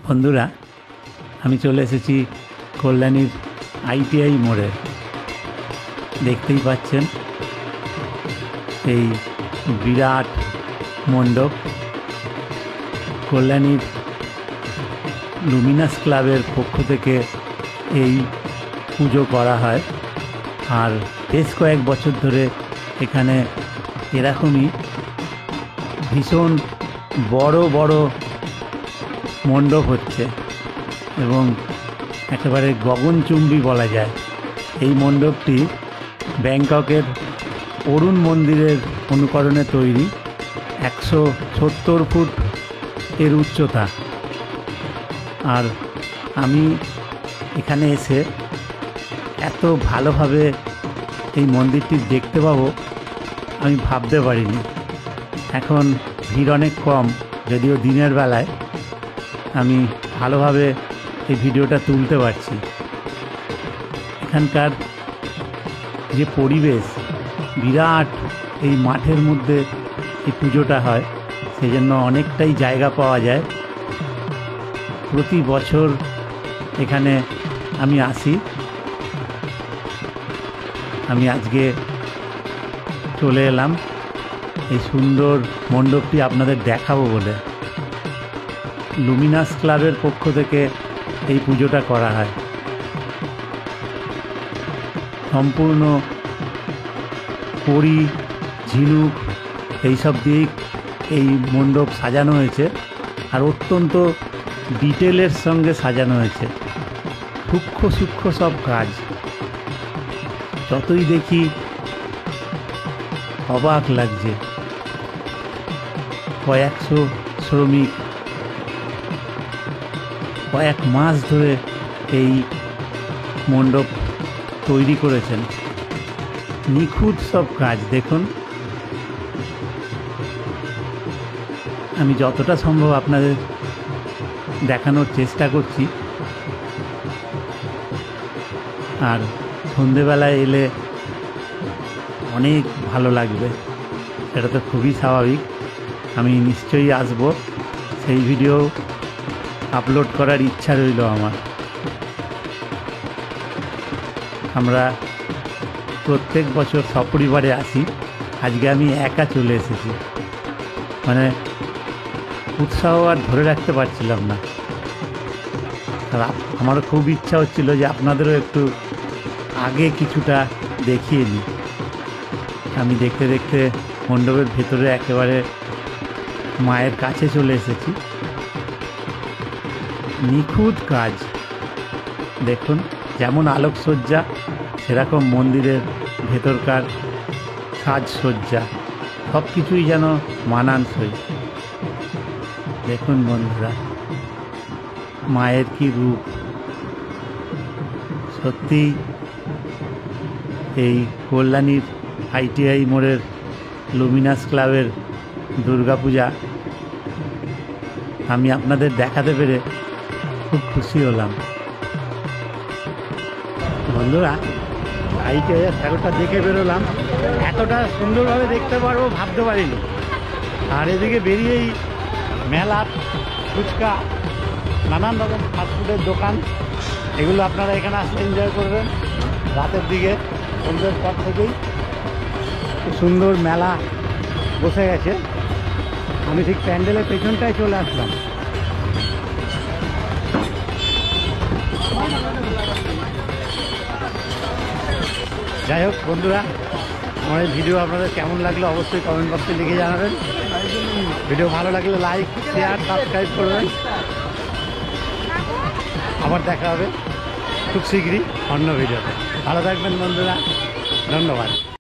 বন্ধুরা, আমি চলে এসেছি কল্যাণীর আইটিআই মোড়ে। দেখতেই পাচ্ছেন এই বিরাট মণ্ডপ। কল্যাণীর লুমিনাস ক্লাবের পক্ষ থেকে এই পুজো করা হয়, আর বেশ কয়েক বছর ধরে এখানে এরকমই ভীষণ বড় বড় মণ্ডপ হচ্ছে এবং একেবারে গগনচুম্বী বলা যায়। এই মণ্ডপটি ব্যাংককের অরুণ মন্দিরের অনুকরণে তৈরি। 170 ফুট এর উচ্চতা। আর আমি এখানে এসে এত ভালোভাবে এই মন্দিরটি দেখতে পাবো আমি ভাবতে পারিনি। এখন ভিড় অনেক কম, যদিও দিনের বেলায় আমি ভালোভাবে এই ভিডিওটা তুলতে পারছি। এখানকার যে পরিবেশ, বিরাট এই মাঠের মধ্যে এই পুজোটা হয়, সেই জন্য অনেকটাই জায়গা পাওয়া যায়। প্রতি বছর এখানে আমি আসি। আমি আজকে চলে এলাম এই সুন্দর মণ্ডপটি আপনাদের দেখাবো বলে। লুমিনাস ক্লাবের পক্ষ থেকে এই পুজোটা করা হয়। সম্পূর্ণ কড়ি, ঝিনুক এইসব দিয়েই এই মণ্ডপ সাজানো হয়েছে, আর অত্যন্ত ডিটেলের সঙ্গে সাজানো হয়েছে। সূক্ষ্ম সূক্ষ্ম সব কাজ, যতই দেখি অবাক লাগছে। কয়েকশো শ্রমিক কয়েক মাস ধরে এই মণ্ডপ তৈরি করেছেন। নিখুঁত সব কাজ দেখুন। আমি যতটা সম্ভব আপনাদের দেখানোর চেষ্টা করছি। আর সন্ধেবেলায় এলে অনেক ভালো লাগবে, সেটা তো খুবই স্বাভাবিক। আমি নিশ্চয়ই আসব, সেই ভিডিও আপলোড করার ইচ্ছা রইল আমার। আমরা প্রত্যেক বছর সপরিবারে আসি, আজকে আমি একা চলে এসেছি। মানে উৎসাহ আর ধরে রাখতে পারছিলাম না। আর আমারও খুব ইচ্ছা হচ্ছিল যে আপনাদেরও একটু আগে কিছুটা দেখিয়ে নিই। আমি দেখতে দেখতে মণ্ডপের ভেতরে একেবারে মায়ের কাছে চলে এসেছি। নিখুঁত কাজ দেখুন, যেমন আলোকসজ্জা সেরকম মন্দিরের ভেতরকার সাজসজ্জা, সব কিছুই যেন মানানসই। দেখুন বন্ধুরা, মায়ের কি রূপ! সত্যি এই কল্যাণীর আইটিআই মোড়ের লুমিনাস ক্লাবের দুর্গাপূজা আমি আপনাদের দেখাতে পেরে খুব খুশি হলাম। বন্ধুরা, আইটিআই ঠাকুরটা দেখে বেরোলাম, এতটা সুন্দরভাবে দেখতে পারবো ভাবতে পারিনি। আর এদিকে বেরিয়েই মেলা, ফুচকা, নানান রকম ফাস্টফুডের দোকান, এগুলো আপনারা এখানে আসলে এনজয় করবেন। রাতের দিকে সন্ধ্যের পর থেকেই সুন্দর মেলা বসে গেছে। আমি ঠিক প্যান্ডেলের পেছনটায় চলে আসলাম। যাই হোক বন্ধুরা, আমার এই ভিডিও আপনাদের কেমন লাগলো অবশ্যই কমেন্ট বক্সে লিখে জানাবেন। ভিডিও ভালো লাগলে লাইক, শেয়ার, সাবস্ক্রাইব করবেন। আবার দেখা হবে খুব শীঘ্রই অন্য ভিডিওতে। ভালো থাকবেন বন্ধুরা, ধন্যবাদ।